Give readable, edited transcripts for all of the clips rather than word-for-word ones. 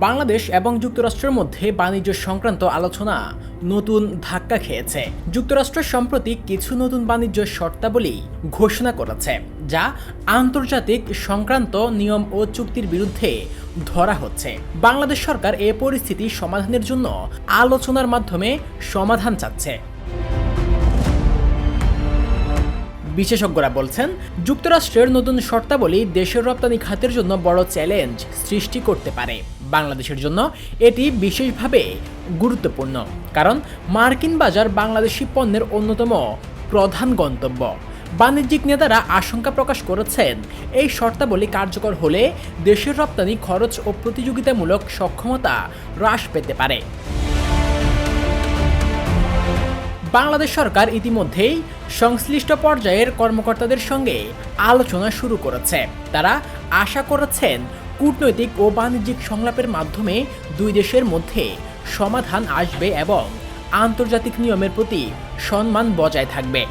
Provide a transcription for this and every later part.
বাংলাদেশ এবং যুক্তরাষ্ট্রের মধ্যে বাণিজ্য সংক্রান্ত আলোচনা নতুন ধাক্কা খেয়েছে। যুক্তরাষ্ট্র সম্প্রতি কিছু নতুন বাণিজ্য শর্তাবলী ঘোষণা করেছে, যা আন্তর্জাতিক সংক্রান্ত নিয়ম ও চুক্তির বিরুদ্ধে ধরা হচ্ছে। বাংলাদেশ সরকার এ পরিস্থিতি সমাধানের জন্য আলোচনার মাধ্যমে সমাধান চাচ্ছে। বিশেষজ্ঞরা বলছেন, যুক্তরাষ্ট্রের নতুন শর্তাবলী দেশের রপ্তানি খাতের জন্য বড় চ্যালেঞ্জ সৃষ্টি করতে পারে। বাংলাদেশের জন্য এটি বিশেষভাবে গুরুত্বপূর্ণ, কারণ মার্কিন বাজার বাংলাদেশি পণ্যের অন্যতম প্রধান গন্তব্য। বাণিজ্যিক নেতারা আশঙ্কা প্রকাশ করেছেন, এই শর্তাবলী কার্যকর হলে দেশের রপ্তানি খরচ ও প্রতিযোগিতামূলক সক্ষমতা হ্রাস পেতে পারে। বাংলাদেশ সরকার ইতিমধ্যেই সংশ্লিষ্ট পর্যায়ের কর্মকর্তাদের সঙ্গে আলোচনা শুরু করেছে। তারা আশা করেছেন, কূটনৈতিক ও বাণিজ্যিক সংলাপের মাধ্যমে দুই দেশের মধ্যে সমাধান আসবে এবং আন্তর্জাতিক নিয়মের প্রতি সম্মান বজায় থাকবে।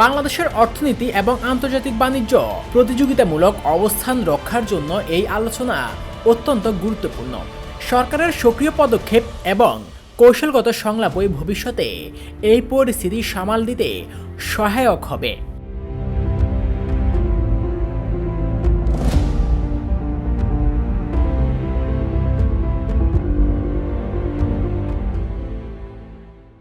বাংলাদেশের অর্থনীতি এবং আন্তর্জাতিক বাণিজ্য প্রতিযোগিতামূলক অবস্থান রক্ষার জন্য এই আলোচনা অত্যন্ত গুরুত্বপূর্ণ। সরকারের সক্রিয় পদক্ষেপ এবং কৌশলগত সংলাপই ভবিষ্যতে এই পরিস্থিতি সামাল দিতে সহায়ক হবে।